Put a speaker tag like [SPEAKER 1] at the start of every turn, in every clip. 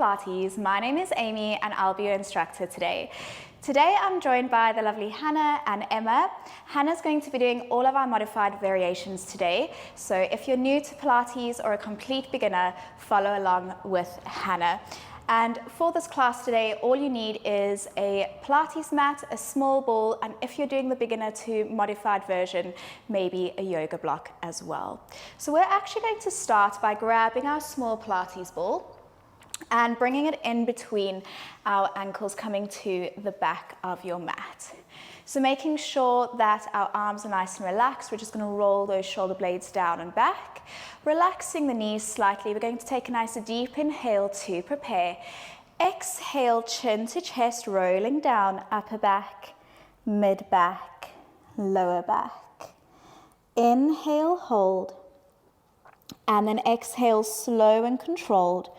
[SPEAKER 1] Pilates. My name is Amy and I'll be your instructor today. Today I'm joined by the lovely Hannah and Emma. Hannah's going to be doing all of our modified variations today. So if you're new to Pilates or a complete beginner, follow along with Hannah. And for this class today, all you need is a Pilates mat, a small ball, and if you're doing the beginner to modified version, maybe a yoga block as well. So we're actually going to start by grabbing our small Pilates ball and bringing it in between our ankles, coming to the back of your mat. So making sure that our arms are nice and relaxed, we're just going to roll those shoulder blades down and back, relaxing the knees slightly. We're going to take a nice deep inhale to prepare. Exhale, chin to chest, rolling down, upper back, mid back, lower back. Inhale, hold, and then exhale, slow and controlled,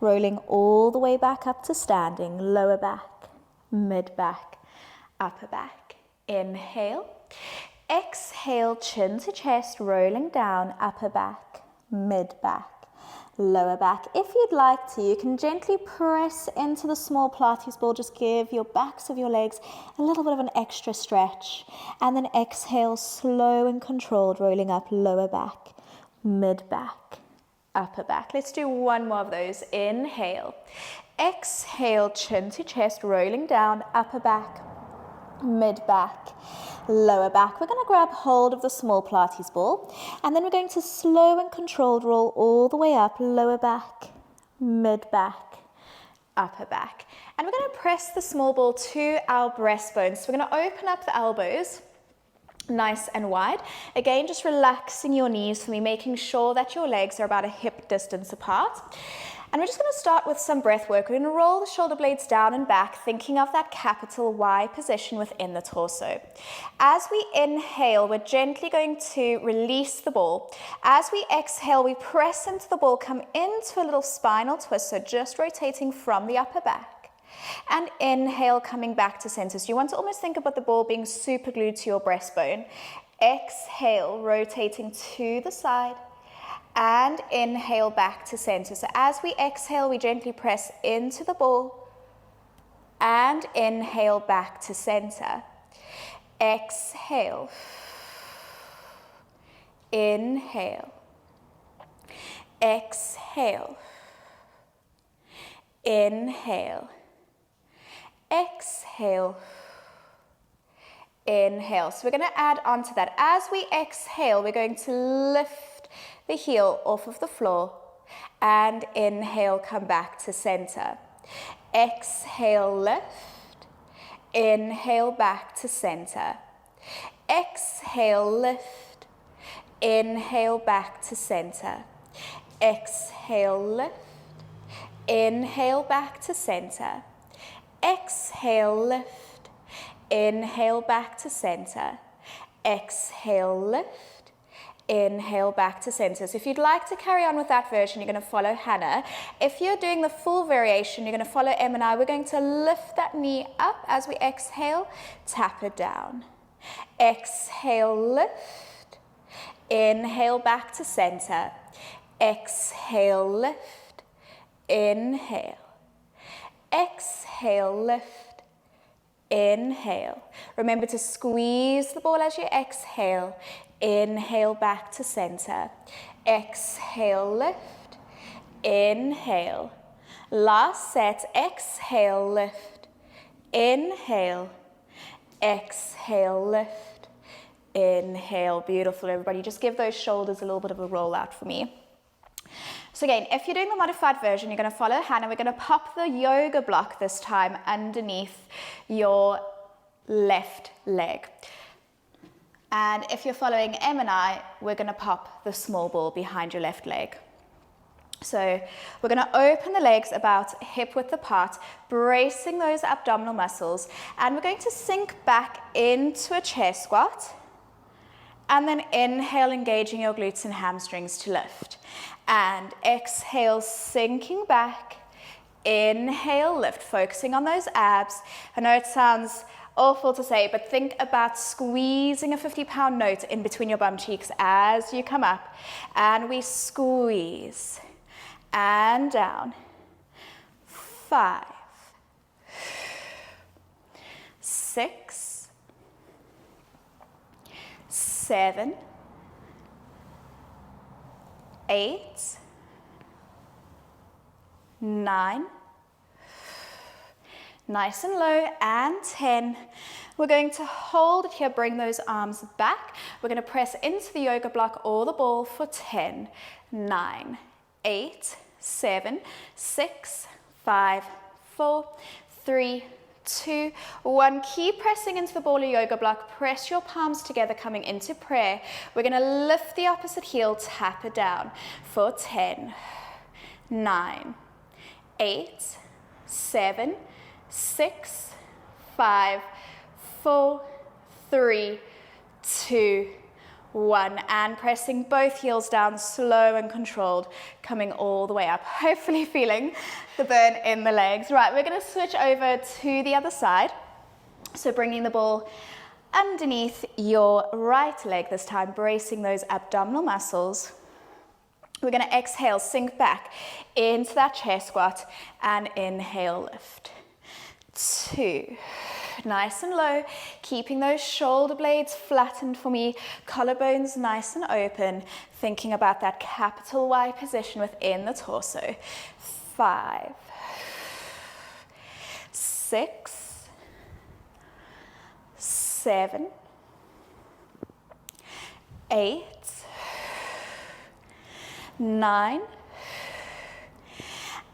[SPEAKER 1] rolling all the way back up to standing, lower back, mid back, upper back. Inhale, exhale, chin to chest, rolling down, upper back, mid back, lower back. If you'd like to, you can gently press into the small Pilates ball, just give your backs of your legs a little bit of an extra stretch, and then exhale, slow and controlled, rolling up, lower back, mid back, upper back. Let's do one more of those. Inhale, exhale, chin to chest, rolling down, upper back, mid back, lower back. We're going to grab hold of the small Pilates ball, and then we're going to slow and controlled roll all the way up, lower back, mid back, upper back. And we're going to press the small ball to our breastbone. So we're going to open up the elbows nice and wide. Again, just relaxing your knees for me, making sure that your legs are about a hip distance apart. And we're just going to start with some breath work. We're going to roll the shoulder blades down and back, thinking of that capital Y position within the torso. As we inhale, we're gently going to release the ball. As we exhale, we press into the ball, come into a little spinal twist, so just rotating from the upper back. And inhale, coming back to center. So you want to almost think about the ball being super glued to your breastbone. Exhale, rotating to the side. And inhale back to center. So as we exhale, we gently press into the ball and inhale back to center. Exhale. Inhale. Exhale. Inhale. Exhale. Inhale. So we're going to add on to that. As we exhale, we're going to lift the heel off of the floor, and inhale, come back to center. Exhale, lift. Inhale, back to center. Exhale, lift. Inhale, back to center. Exhale, lift. Inhale, back to center. Exhale, lift. Inhale, back to center. Exhale, lift. Inhale back to center. So if you'd like to carry on with that version, you're going to follow Hannah. If you're doing the full variation, you're going to follow Em and I. We're going to lift that knee up as we exhale, tap it down. Exhale, lift. Inhale back to center. Exhale, lift. Inhale. Exhale, lift. Inhale. Remember to squeeze the ball as you exhale. Inhale back to center. Exhale, lift. Inhale. Last set. Exhale, lift. Inhale. Exhale, lift. Inhale. Beautiful, everybody. Just give those shoulders a little bit of a roll out for me. So again, if you're doing the modified version, you're going to follow Hannah. We're going to pop the yoga block this time underneath your left leg. And if you're following Em and I, we're going to pop the small ball behind your left leg. So we're going to open the legs about hip width apart, bracing those abdominal muscles, and we're going to sink back into a chair squat, and then inhale, engaging your glutes and hamstrings to lift, and exhale, sinking back, inhale, lift, focusing on those abs. I know it sounds awful to say, but think about squeezing a 50-pound note in between your bum cheeks as you come up, and we squeeze and down, 5, 6, 7, 8, 9, nice and low, and 10. We're going to hold it here, bring those arms back. We're going to press into the yoga block or the ball for 10, 9, 8, 7, 6, 5, 4, 3, 2, 1. Keep pressing into the ball or yoga block. Press your palms together coming into prayer. We're going to lift the opposite heel, tap it down for 10, 9, 8, 7, 6, 5, 4, 3, 2, 1. And pressing both heels down, slow and controlled, coming all the way up. Hopefully feeling the burn in the legs. Right, we're going to switch over to the other side. So bringing the ball underneath your right leg this time, bracing those abdominal muscles. We're going to exhale, sink back into that chair squat, and inhale, lift. 2, nice and low, keeping those shoulder blades flattened for me, collarbones nice and open, thinking about that capital Y position within the torso. 5, 6, 7, 8, 9,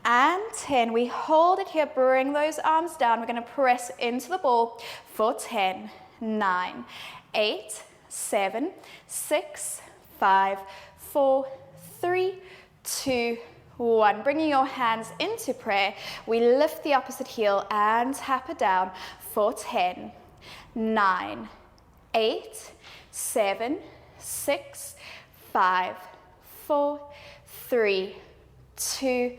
[SPEAKER 1] and 10. We hold it here, bring those arms down. We're going to press into the ball for 10, 9, 8, 7, 6, 5, 4, 3, 2, 1. Bringing your hands into prayer, we lift the opposite heel and tap it down for 10, 9, 8, 7, 6, 5, 4, 3, 2,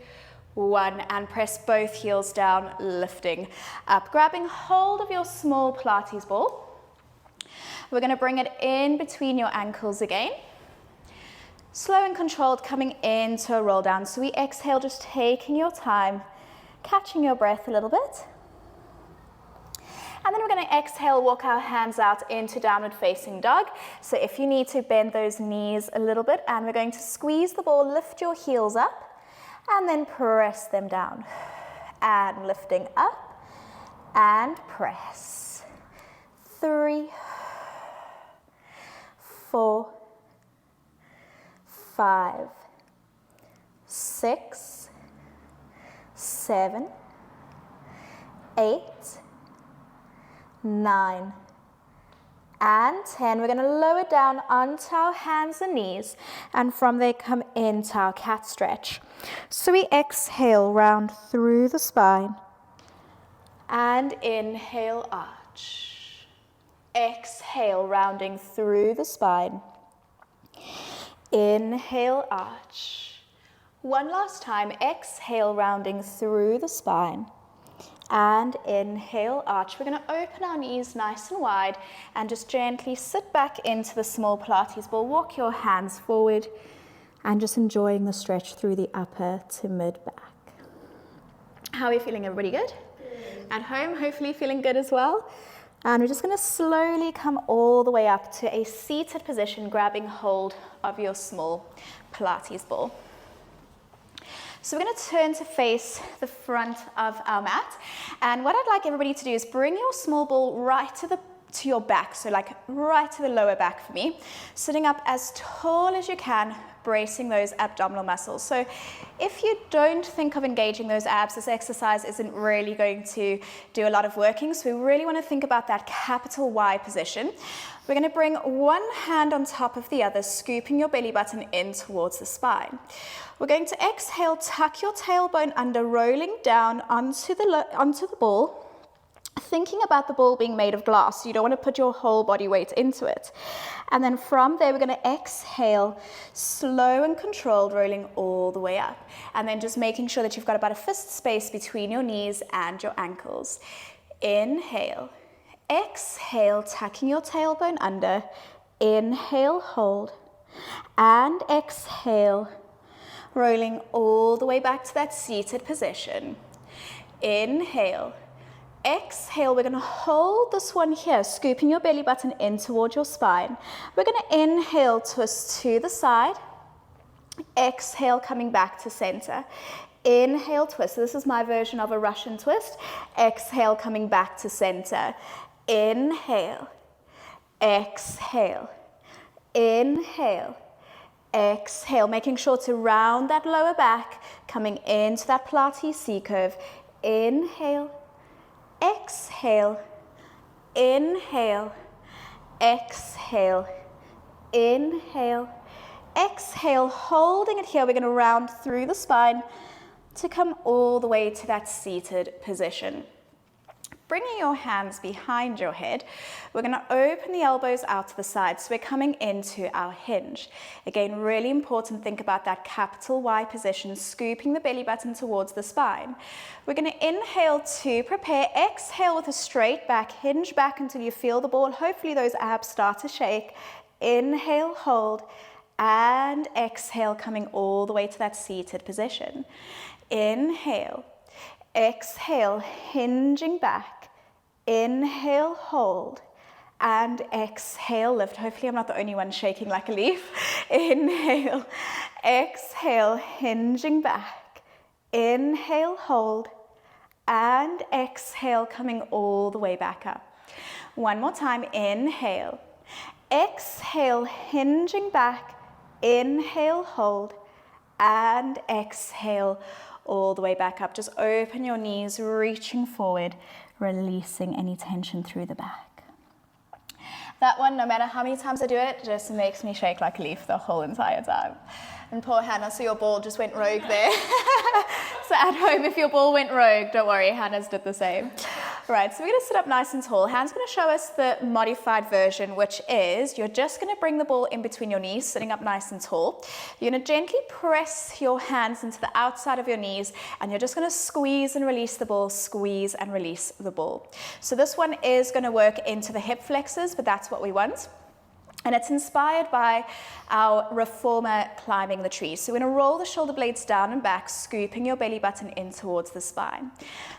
[SPEAKER 1] 1, and press both heels down, lifting up, grabbing hold of your small Pilates ball. We're going to bring it in between your ankles again. Slow and controlled, coming into a roll down. So we exhale, just taking your time, catching your breath a little bit. And then we're going to exhale, walk our hands out into downward facing dog. So if you need to, bend those knees a little bit, and we're going to squeeze the ball, lift your heels up, and then press them down. And lifting up, and press. 3, 4, 5, 6, 7, 8, 9, and 10. We're going to lower down onto our hands and knees, and from there come into our cat stretch. So we exhale, round through the spine, and inhale, arch. Exhale, rounding through the spine. Inhale, arch. One last time, exhale, rounding through the spine. And inhale, arch. We're going to open our knees nice and wide and just gently sit back into the small Pilates ball. Walk your hands forward and just enjoying the stretch through the upper to mid back. How are we feeling, everybody? Good? At home, hopefully feeling good as well. And we're just going to slowly come all the way up to a seated position, grabbing hold of your small Pilates ball. So we're going to turn to face the front of our mat. And what I'd like everybody to do is bring your small ball right to your back, so like right to the lower back for me. Sitting up as tall as you can, bracing those abdominal muscles. So if you don't think of engaging those abs, this exercise isn't really going to do a lot of working. So we really want to think about that capital Y position. We're going to bring one hand on top of the other, scooping your belly button in towards the spine. We're going to exhale, tuck your tailbone under, rolling down onto the ball, thinking about the ball being made of glass. So you don't want to put your whole body weight into it. And then from there, we're going to exhale, slow and controlled, rolling all the way up. And then just making sure that you've got about a fist space between your knees and your ankles. Inhale. Exhale, tucking your tailbone under. Inhale, hold. And exhale, rolling all the way back to that seated position. Inhale. Exhale, we're going to hold this one here, scooping your belly button in towards your spine. We're going to inhale, twist to the side. Exhale, coming back to center. Inhale, twist. So this is my version of a Russian twist. Exhale, coming back to center. Inhale. Exhale. Inhale. Exhale, making sure to round that lower back, coming into that Pilates C-curve. Inhale. Exhale, inhale, exhale, inhale, exhale, holding it here. We're going to round through the spine to come all the way to that seated position. Bringing your hands behind your head, we're going to open the elbows out to the side, so we're coming into our hinge. Again, really important, think about that capital Y position, scooping the belly button towards the spine. We're going to inhale to prepare, exhale with a straight back, hinge back until you feel the ball. Hopefully those abs start to shake. Inhale, hold, and exhale, coming all the way to that seated position. Inhale, exhale, hinging back. Inhale, hold, and exhale, lift. Hopefully I'm not the only one shaking like a leaf. Inhale, exhale, hinging back. Inhale, hold, and exhale, coming all the way back up. One more time, inhale, exhale, hinging back. Inhale, hold, and exhale, all the way back up. Just open your knees, reaching forward, releasing any tension through the back. That one, no matter how many times I do it, just makes me shake like a leaf the whole entire time. And poor Hannah, so your ball just went rogue there. So at home, if your ball went rogue, don't worry, Hannah's did the same. Right, so we're going to sit up nice and tall. Hannah's going to show us the modified version, which is you're just going to bring the ball in between your knees, sitting up nice and tall. You're going to gently press your hands into the outside of your knees, and you're just going to squeeze and release the ball, squeeze and release the ball. So this one is going to work into the hip flexors, but that's what we want. And it's inspired by our reformer climbing the tree. So we're going to roll the shoulder blades down and back, scooping your belly button in towards the spine.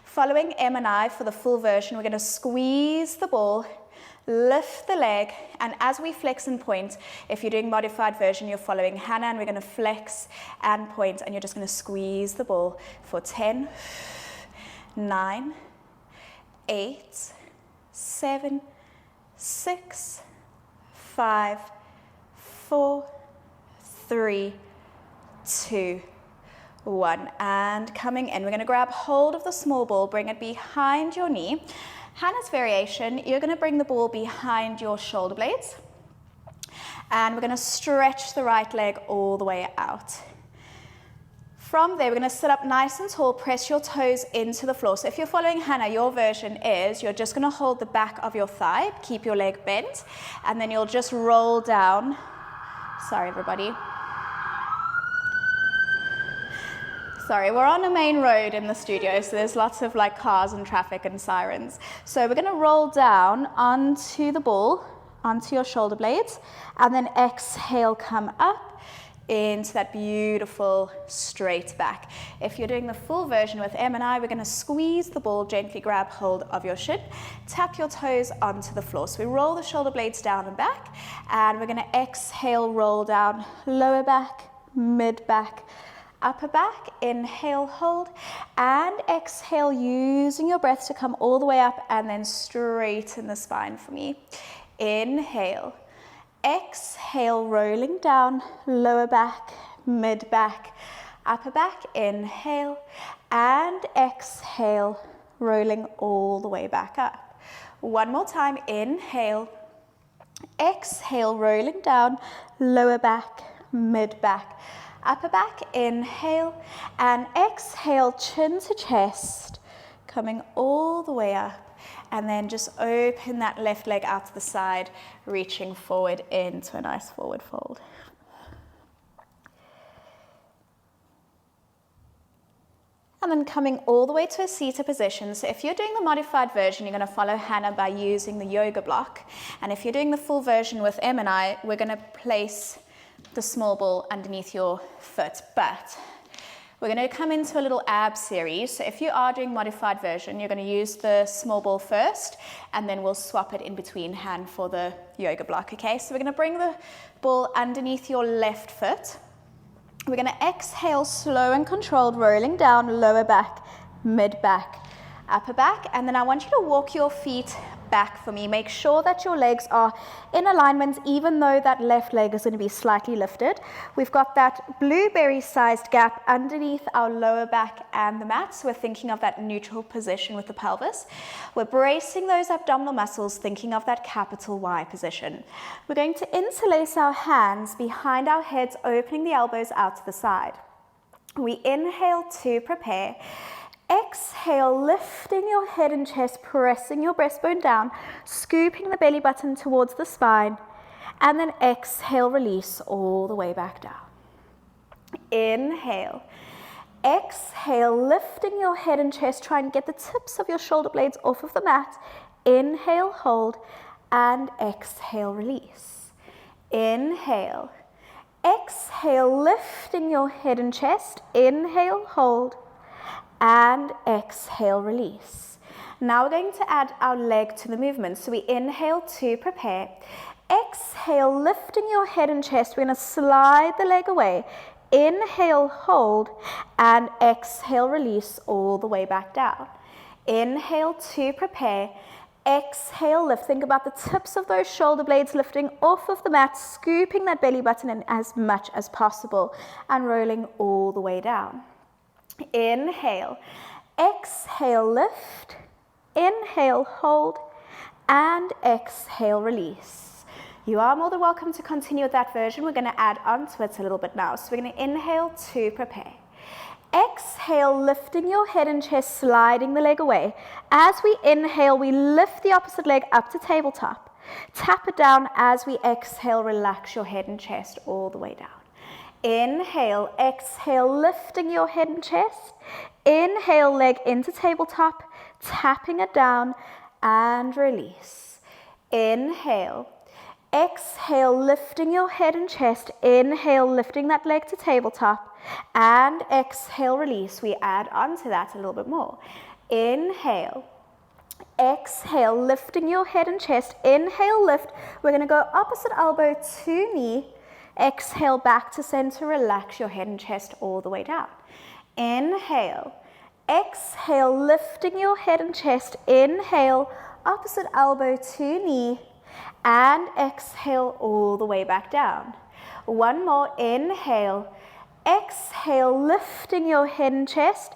[SPEAKER 1] Following Em and I for the full version, we're going to squeeze the ball, lift the leg, and as we flex and point, if you're doing modified version, you're following Hannah, and we're going to flex and point, and you're just going to squeeze the ball for 10, 9, 8, 7, 6, 5, 4, 3, 2, 1, and coming in. We're going to grab hold of the small ball, bring it behind your knee. Hannah's variation, you're going to bring the ball behind your shoulder blades, and we're going to stretch the right leg all the way out. From there, we're going to sit up nice and tall, press your toes into the floor. So if you're following Hannah, your version is you're just going to hold the back of your thigh, keep your leg bent, and then you'll just roll down. Sorry, everybody. Sorry, we're on a main road in the studio, so there's lots of like cars and traffic and sirens. So we're going to roll down onto the ball, onto your shoulder blades, and then exhale, come up into that beautiful straight back. If you're doing the full version with Em and I, we're going to squeeze the ball, gently grab hold of your shin, tap your toes onto the floor. So we roll the shoulder blades down and back, and we're going to exhale, roll down, lower back, mid back, upper back, inhale, hold, and exhale, using your breath to come all the way up and then straighten the spine for me. Inhale. Exhale, rolling down, lower back, mid back, upper back, inhale, and exhale, rolling all the way back up. One more time, inhale, exhale, rolling down, lower back, mid back, upper back, inhale, and exhale, chin to chest, coming all the way up. And then just open that left leg out to the side, reaching forward into a nice forward fold. And then coming all the way to a seated position. So if you're doing the modified version, you're going to follow Hannah by using the yoga block. And if you're doing the full version with Em and I, we're going to place the small ball underneath your foot. But We're going to come into a little ab series. So if you are doing modified version, you're going to use the small ball first, and then we'll swap it in between hand for the yoga block, okay? So we're going to bring the ball underneath your left foot. We're going to exhale slow and controlled, rolling down, lower back, mid back, upper back, and then I want you to walk your feet back for me. Make sure that your legs are in alignment, even though that left leg is going to be slightly lifted. We've got that blueberry-sized gap underneath our lower back and the mat, so we're thinking of that neutral position with the pelvis. We're bracing those abdominal muscles, thinking of that capital Y position. We're going to interlace our hands behind our heads, opening the elbows out to the side. We inhale to prepare. Exhale, lifting your head and chest, pressing your breastbone down, scooping the belly button towards the spine, and then exhale, release all the way back down. Inhale. Exhale, lifting your head and chest, try and get the tips of your shoulder blades off of the mat. Inhale, hold, and exhale, release. Inhale. Exhale, lifting your head and chest. Inhale, hold, and exhale, release. Now we're going to add our leg to the movement. So we inhale to prepare. Exhale, lifting your head and chest. We're going to slide the leg away. Inhale, hold, and exhale, release all the way back down. Inhale to prepare. Exhale, lift. Think about the tips of those shoulder blades lifting off of the mat, scooping that belly button in as much as possible, and rolling all the way down. Inhale, exhale, lift, inhale, hold, and exhale, release. You are more than welcome to continue with that version. We're going to add onto it a little bit now. So we're going to inhale to prepare. Exhale, lifting your head and chest, sliding the leg away. As we inhale, we lift the opposite leg up to tabletop. Tap it down. As we exhale, relax your head and chest all the way down. Inhale, exhale, lifting your head and chest. Inhale, leg into tabletop, tapping it down, and release. Inhale, exhale, lifting your head and chest. Inhale, lifting that leg to tabletop, and exhale, release. We add onto that a little bit more. Inhale, exhale, lifting your head and chest. Inhale, lift. We're going to go opposite elbow to knee. Exhale, back to center, relax your head and chest all the way down. Inhale, exhale, lifting your head and chest. Inhale, opposite elbow to knee, and exhale all the way back down. One more, inhale, exhale, lifting your head and chest.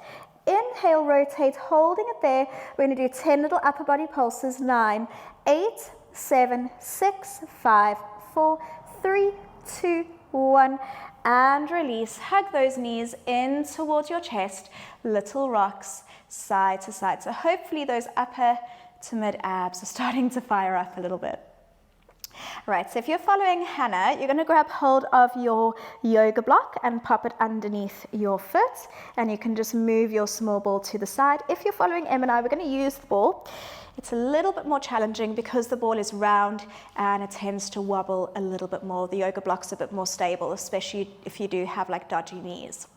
[SPEAKER 1] Inhale, rotate, holding it there. We're going to do 10 little upper body pulses. 9, 8, 7, 6, 5, 4, 3, 2, 1, and release. Hug those knees in towards your chest. Little rocks side to side. So hopefully those upper to mid abs are starting to fire up a little bit. Right, so if you're following Hannah, you're going to grab hold of your yoga block and pop it underneath your foot, and you can just move your small ball to the side. If you're following Em and I, we're going to use the ball. It's a little bit more challenging because the ball is round and it tends to wobble a little bit more. The yoga block's a bit more stable, especially if you do have like dodgy knees.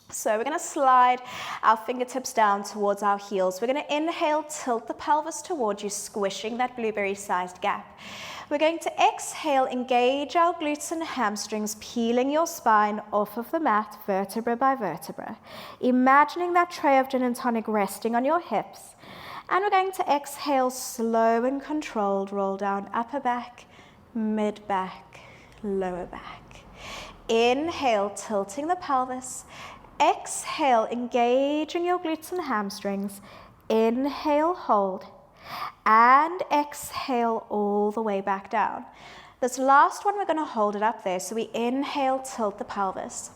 [SPEAKER 1] So we're going to slide our fingertips down towards our heels. We're going to inhale, tilt the pelvis towards you, squishing that blueberry-sized gap. We're going to exhale, engage our glutes and hamstrings, peeling your spine off of the mat, vertebra by vertebra. Imagining that tray of gin and tonic resting on your hips. And we're going to exhale, slow and controlled, roll down upper back, mid back, lower back. Inhale, tilting the pelvis. Exhale, engaging your glutes and hamstrings. Inhale, hold. And exhale all the way back down. This last one, we're going to hold it up there. So we inhale, tilt the pelvis.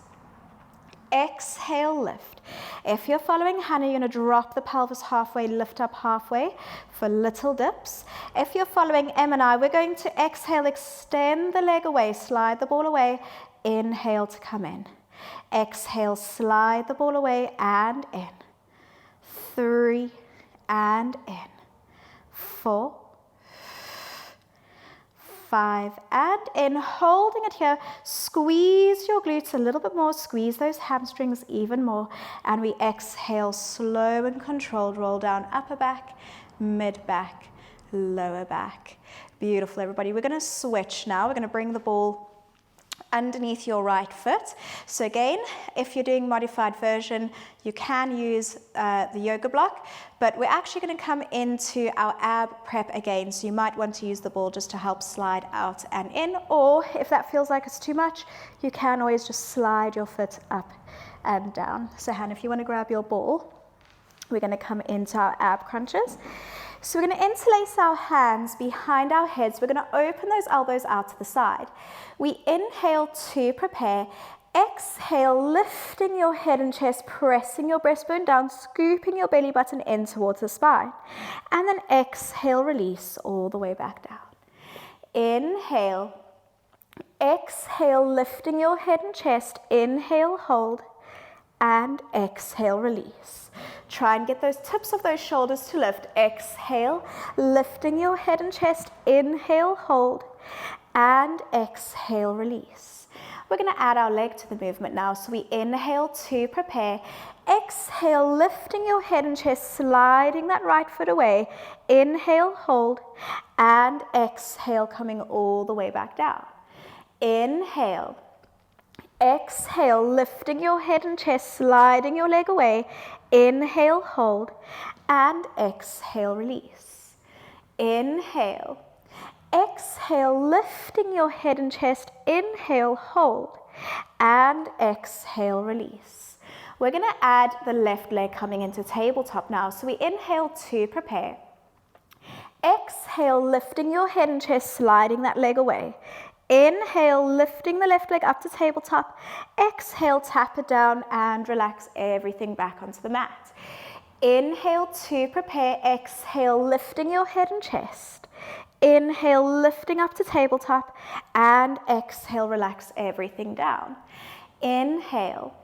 [SPEAKER 1] Exhale, lift. If you're following Hannah, you're going to drop the pelvis halfway, lift up halfway for little dips. If you're following Em and I, we're going to exhale, extend the leg away, slide the ball away, inhale to come in. Exhale, slide the ball away and in. 3 and in. 4, 5, and in, holding it here. Squeeze your glutes a little bit more, squeeze those hamstrings even more, and we exhale, slow and controlled, roll down, upper back, mid back, lower back. Beautiful, everybody. We're going to switch now. We're going to bring the ball underneath your right foot. So again, if you're doing modified version, you can use the yoga block, but we're actually going to come into our ab prep again. So you might want to use the ball just to help slide out and in, or if that feels like it's too much, you can always just slide your foot up and down. So Hannah, if you want to grab your ball, we're going to come into our ab crunches. So we're going to interlace our hands behind our heads. We're going to open those elbows out to the side. We inhale to prepare. Exhale, lifting your head and chest, pressing your breastbone down, scooping your belly button in towards the spine. And then exhale, release all the way back down. Inhale. Exhale, lifting your head and chest. Inhale, hold. And exhale, release. Try and get those tips of those shoulders to lift. Exhale, lifting your head and chest. Inhale, hold, and exhale, release. We're going to add our leg to the movement now. So we inhale to prepare. Exhale, lifting your head and chest, sliding that right foot away. Inhale, hold, and exhale, coming all the way back down. Inhale. Exhale, lifting your head and chest, sliding your leg away. Inhale, hold, and exhale, release. Inhale. Exhale, lifting your head and chest. Inhale, hold, and exhale, release. We're going to add the left leg coming into tabletop now. So we inhale to prepare. Exhale, lifting your head and chest, sliding that leg away. Inhale, lifting the left leg up to tabletop. Exhale, tap it down and relax everything back onto the mat. Inhale to prepare. Exhale, lifting your head and chest. Inhale, lifting up to tabletop. And exhale, relax everything down. Inhale.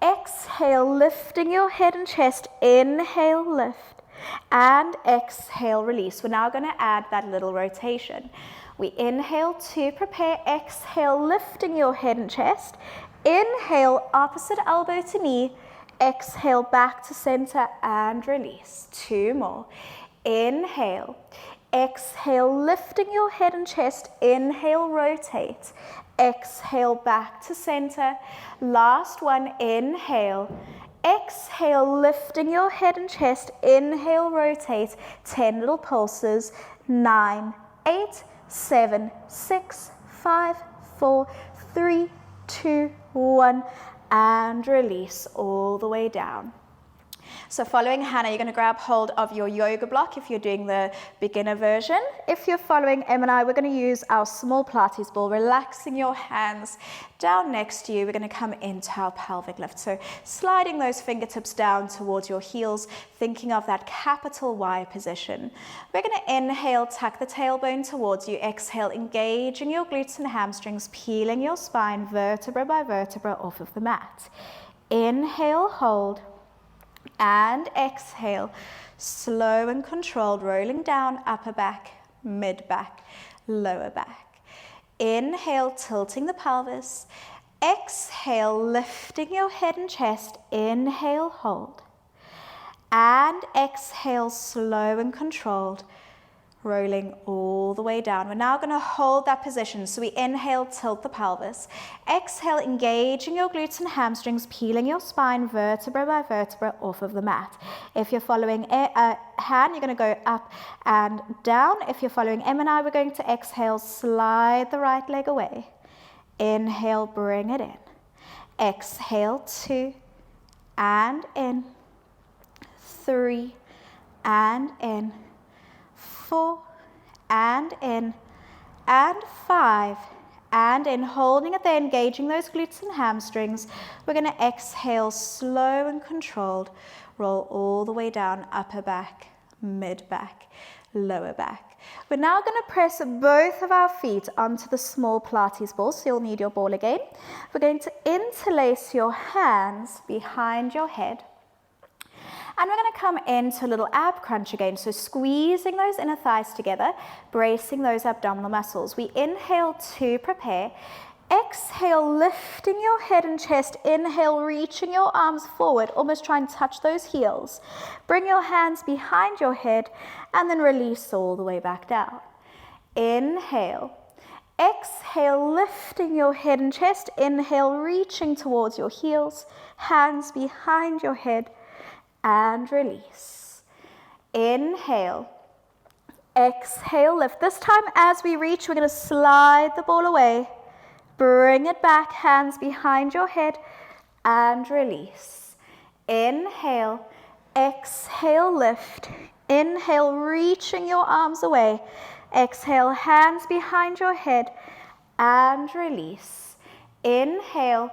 [SPEAKER 1] Exhale, lifting your head and chest. Inhale, lift. And exhale, release. We're now going to add that little rotation. We inhale to prepare. Exhale, lifting your head and chest. Inhale, opposite elbow to knee. Exhale, back to center and release. 2 more. Inhale. Exhale, lifting your head and chest. Inhale, rotate. Exhale, back to center. Last one. Inhale. Exhale, lifting your head and chest. Inhale, rotate. 10 little pulses. 9, 8, 7, 6, 5, 4, 3, 2, 1, and release all the way down. So following Hannah, you're going to grab hold of your yoga block if you're doing the beginner version. If you're following Em and I, we're going to use our small Pilates ball, relaxing your hands down next to you. We're going to come into our pelvic lift. So sliding those fingertips down towards your heels, thinking of that capital Y position. We're going to inhale, tuck the tailbone towards you. Exhale, engaging your glutes and hamstrings, peeling your spine vertebra by vertebra off of the mat. Inhale, hold. And exhale, slow and controlled, rolling down, upper back, mid back, lower back. Inhale, tilting the pelvis. Exhale, lifting your head and chest. Inhale, hold. And exhale, slow and controlled, rolling all the way down. We're now going to hold that position. So we inhale, tilt the pelvis. Exhale, engaging your glutes and hamstrings, peeling your spine vertebra by vertebra off of the mat. If you're following Han, you're going to go up and down. If you're following Em and I, we're going to exhale, slide the right leg away. Inhale, bring it in. Exhale, 2, and in. 3, and in. 4, and in, and 5, and in, holding it there, engaging those glutes and hamstrings. We're going to exhale, slow and controlled, roll all the way down, upper back, mid back, lower back. We're now going to press both of our feet onto the small Pilates ball, so you'll need your ball again. We're going to interlace your hands behind your head. And we're going to come into a little ab crunch again. So squeezing those inner thighs together, bracing those abdominal muscles. We inhale to prepare. Exhale, lifting your head and chest. Inhale, reaching your arms forward, almost try and touch those heels. Bring your hands behind your head and then release all the way back down. Inhale. Exhale, lifting your head and chest. Inhale, reaching towards your heels, hands behind your head, and release. Inhale. Exhale, lift. This time as we reach, we're going to slide the ball away. Bring it back, hands behind your head, and release. Inhale. Exhale, lift. Inhale, reaching your arms away. Exhale, hands behind your head, and release. Inhale.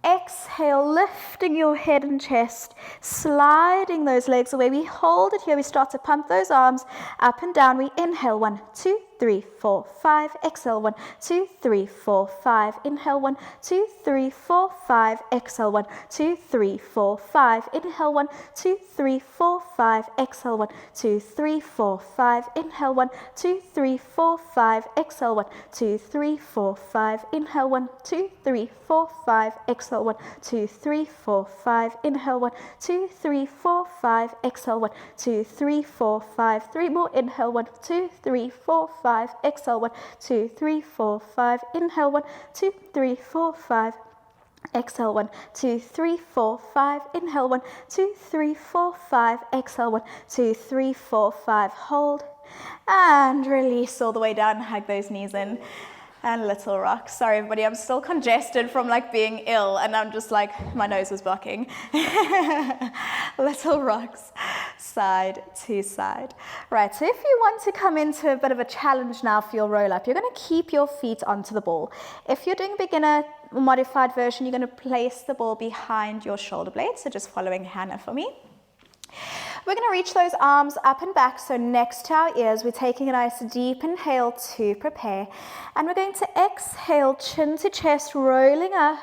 [SPEAKER 1] Exhale, lifting your head and chest, sliding those legs away. We hold it here. We start to pump those arms up and down. We inhale 1, 2, 3, 4, 5. Exhale 1, 2, 3, 4, 5. Inhale 1, 2, 3, 4, 5. Exhale 1, 2, 3, 4, 5. Inhale 1, 2, 3, 4, 5. Exhale 1, 2, 3, 4, 5. Inhale 1, 2, 3, 4, 5. Exhale 1, 2, 3, 4, 5. Inhale 1, 2, 3, 4, 5. Exhale 1, 2, 3, 4, 5. Inhale 1, 2, 3, 4, 5. Exhale 1, 2, 3, 4, 5. 3 more. Inhale 1, 2, 3, 4, 5. Exhale 1, 2, 3, 4, 5. Inhale 1, 2, 3, 4, 5. Exhale 1, 2, 3, 4, 5. Inhale 1, 2, 3, 4, 5. Exhale 1, 2, 3, 4, 5. Hold and release all the way down. Hug those knees in. And little rocks. Sorry everybody, I'm still congested from being ill and I'm just my nose was blocking. Little rocks, side to side. Right, so if you want to come into a bit of a challenge now for your roll up, you're going to keep your feet onto the ball. If you're doing beginner modified version, you're going to place the ball behind your shoulder blades. So just following Hannah for me. We're going to reach those arms up and back, so next to our ears. We're taking a nice deep inhale to prepare. And we're going to exhale, chin to chest, rolling up.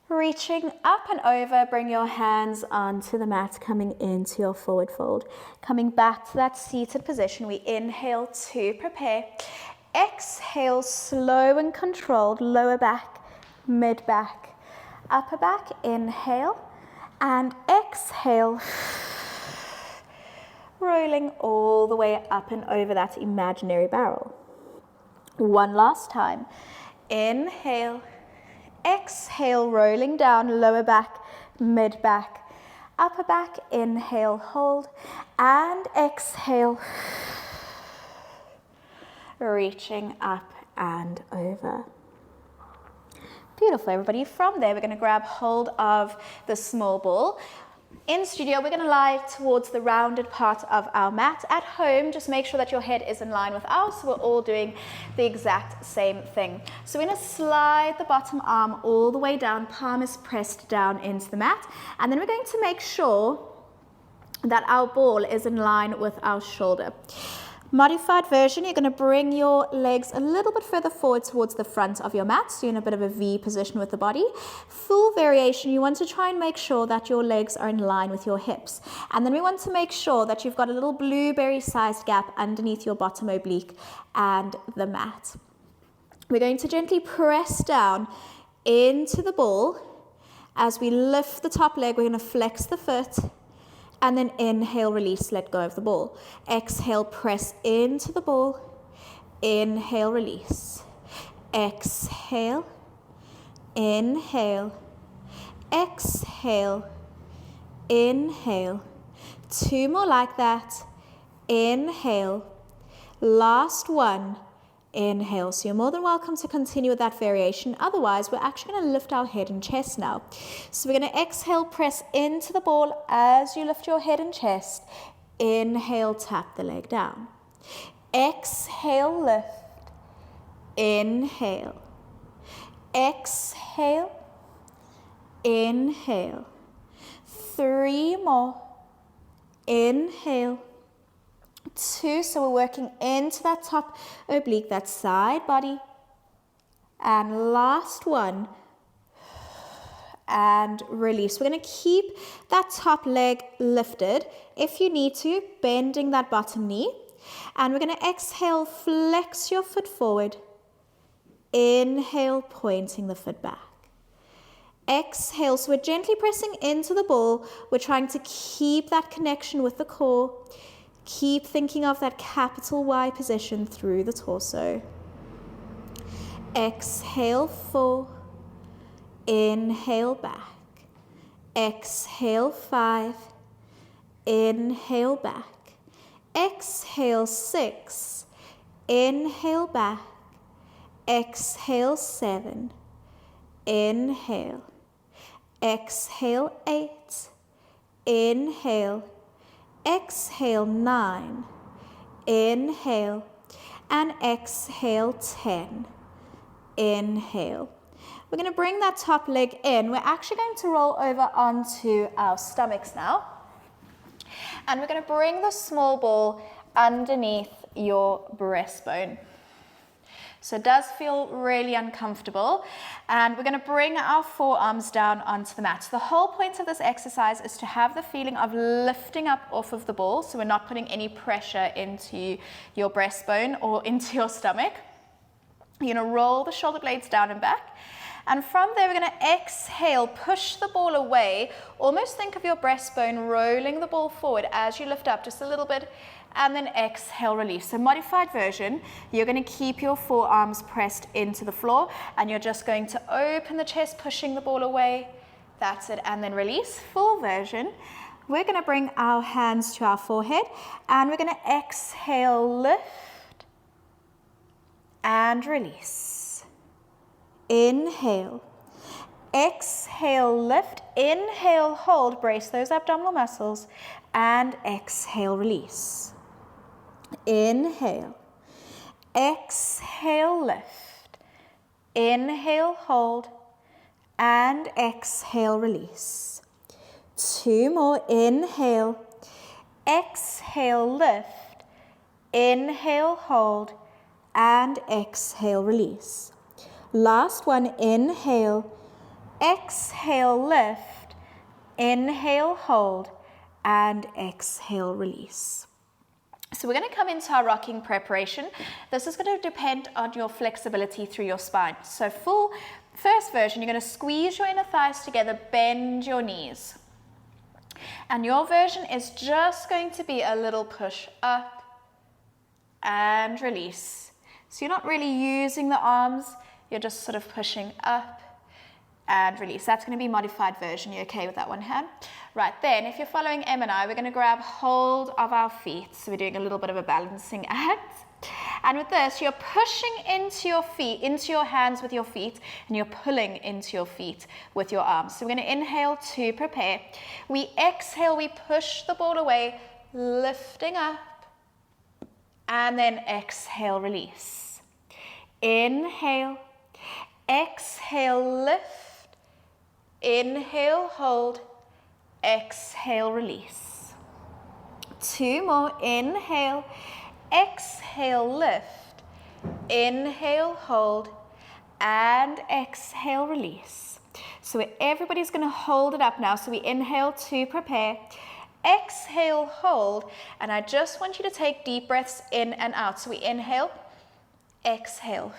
[SPEAKER 1] Reaching up and over, bring your hands onto the mat, coming into your forward fold. Coming back to that seated position, we inhale to prepare. Exhale, slow and controlled, lower back, mid back, upper back, inhale. And exhale, rolling all the way up and over that imaginary barrel. One last time. Inhale, exhale, rolling down, lower back, mid back, upper back, inhale, hold, and exhale, reaching up and over. Beautiful, everybody. From there, we're going to grab hold of the small ball. In studio, we're going to lie towards the rounded part of our mat. At home, just make sure that your head is in line with ours, so we're all doing the exact same thing. So we're going to slide the bottom arm all the way down, palm is pressed down into the mat, and then we're going to make sure that our ball is in line with our shoulder. Modified version, you're going to bring your legs a little bit further forward towards the front of your mat, so you're in a bit of a V position with the body. Full variation, you want to try and make sure that your legs are in line with your hips. And then we want to make sure that you've got a little blueberry-sized gap underneath your bottom oblique and the mat. We're going to gently press down into the ball. As we lift the top leg, we're going to flex the foot. And then inhale, release, let go of the ball. Exhale, press into the ball. Inhale, release. Exhale, inhale, exhale, inhale. 2 more like that. Inhale. Last one. Inhale. So you're more than welcome to continue with that variation. Otherwise, we're actually going to lift our head and chest now. So we're going to exhale, press into the ball as you lift your head and chest. Inhale, tap the leg down. Exhale, lift. Inhale. Exhale. Inhale. 3 more. Inhale. 2, so we're working into that top oblique, that side body. And last one. and release. We're going to keep that top leg lifted. If you need to, bending that bottom knee. And we're going to exhale, flex your foot forward. Inhale, pointing the foot back. Exhale, so we're gently pressing into the ball. We're trying to keep that connection with the core. Keep thinking of that capital Y position through the torso. Exhale, 4. Inhale back. Exhale, 5. Inhale back. Exhale, 6. Inhale back. Exhale, 7. Inhale. Exhale, 8. Inhale. Exhale, 9. Inhale. And exhale, 10. Inhale. We're going to bring that top leg in. We're actually going to roll over onto our stomachs now. And we're going to bring the small ball underneath your breastbone. So it does feel really uncomfortable. And we're going to bring our forearms down onto the mat. So the whole point of this exercise is to have the feeling of lifting up off of the ball. So we're not putting any pressure into your breastbone or into your stomach. You're going to roll the shoulder blades down and back. And from there, we're going to exhale, push the ball away. Almost think of your breastbone rolling the ball forward as you lift up just a little bit. And then exhale, release. So modified version, you're going to keep your forearms pressed into the floor. And you're just going to open the chest, pushing the ball away. That's it. And then release. Full version. We're going to bring our hands to our forehead. And we're going to exhale, lift. And release. Inhale, exhale, lift, inhale, hold, brace those abdominal muscles, and exhale, release. Inhale, exhale, lift, inhale, hold, and exhale, release. 2 more, inhale, exhale, lift, inhale, hold, and exhale, release. Last one, inhale, exhale, lift, inhale, hold, and exhale, release. So we're going to come into our rocking preparation. This is going to depend on your flexibility through your spine. So full first version, you're going to squeeze your inner thighs together, bend your knees. And your version is just going to be a little push up and release. So you're not really using the arms. You're just sort of pushing up and release. That's going to be modified version. You okay with that one, huh? Right, then if you're following Em and I, we're going to grab hold of our feet. So we're doing a little bit of a balancing act. And with this, you're pushing into your feet, into your hands with your feet, and you're pulling into your feet with your arms. So we're going to inhale to prepare. We exhale, we push the ball away, lifting up, and then exhale, release. Inhale. Exhale, lift, inhale, hold, exhale, release. 2 more, inhale, exhale, lift, inhale, hold, and exhale, release. So everybody's going to hold it up now. So we inhale to prepare, exhale, hold, and I just want you to take deep breaths in and out. So we inhale, exhale.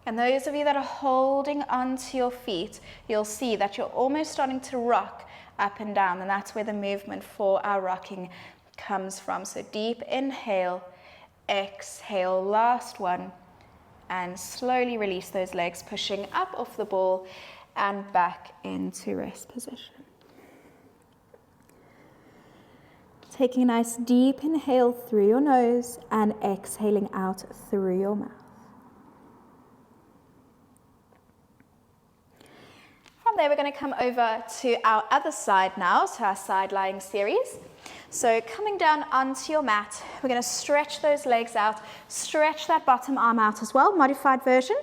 [SPEAKER 1] And those of you that are holding onto your feet, you'll see that you're almost starting to rock up and down, and that's where the movement for our rocking comes from. So deep inhale, exhale, last one, and slowly release those legs, pushing up off the ball and back into rest position. Taking a nice deep inhale through your nose and exhaling out through your mouth. There, we're going to come over to our other side now, so our side lying series. So coming down onto your mat, we're going to stretch those legs out, stretch that bottom arm out as well, modified version.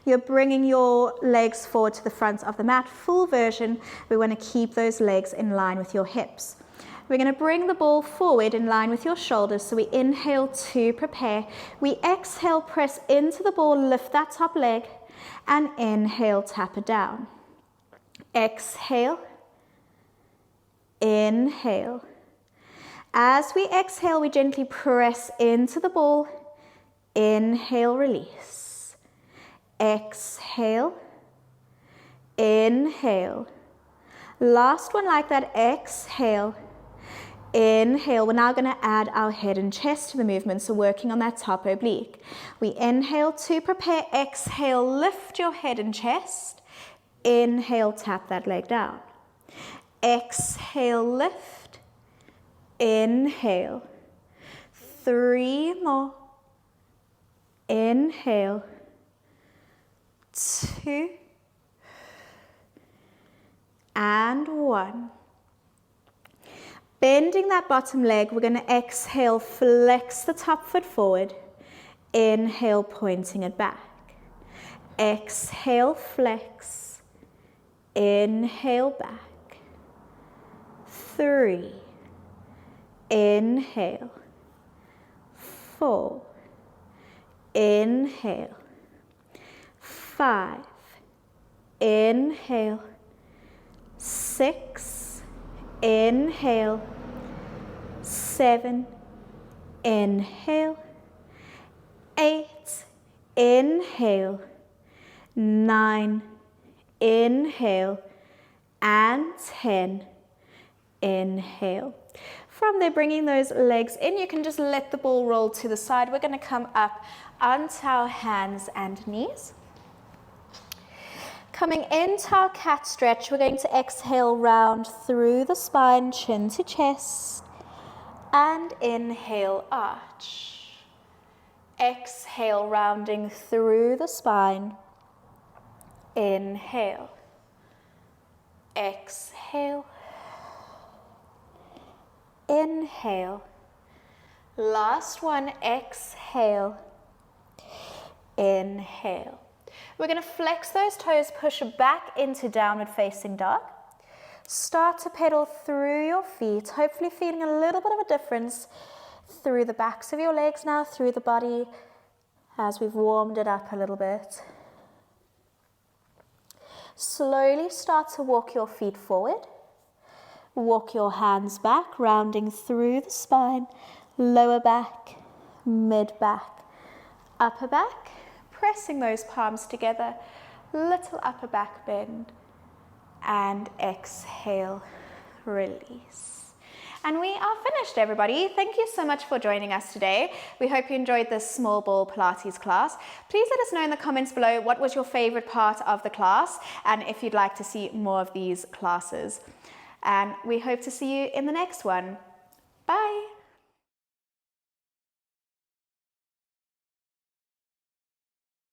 [SPEAKER 1] You're bringing your legs forward to the front of the mat, full version. We want to keep those legs in line with your hips. We're going to bring the ball forward in line with your shoulders. So we inhale to prepare. We exhale, press into the ball, lift that top leg, and inhale, tap it down. Exhale, inhale. As we exhale, we gently press into the ball. Inhale, release. Exhale, inhale. Last one like that. Exhale, inhale. We're now going to add our head and chest to the movement, so working on that top oblique. We inhale to prepare. Exhale, lift your head and chest. Inhale, tap that leg down. Exhale, lift. Inhale. 3 more. Inhale. 2. And 1. Bending that bottom leg, we're going to exhale, flex the top foot forward. Inhale, pointing it back. Exhale, flex. Inhale, back. 3. Inhale. 4. Inhale. 5. Inhale. 6. Inhale. 7. Inhale. 8. Inhale. 9. Inhale. And 10. Inhale. From there, bringing those legs in, you can just let the ball roll to the side. We're going to come up onto our hands and knees. Coming into our cat stretch, we're going to exhale, round through the spine, chin to chest, and inhale, arch. Exhale, rounding through the spine. Inhale. Exhale. Inhale. Last one, exhale. Inhale. We're going to flex those toes, push back into downward facing dog. Start to pedal through your feet, hopefully feeling a little bit of a difference through the backs of your legs now, through the body, as we've warmed it up a little bit. Slowly start to walk your feet forward. Walk your hands back, rounding through the spine, lower back, mid back, upper back, pressing those palms together, little upper back bend, and exhale, release. And we are finished, everybody. Thank you so much for joining us today. We hope you enjoyed this small ball Pilates class. Please let us know in the comments below what was your favorite part of the class and if you'd like to see more of these classes. And we hope to see you in the next one.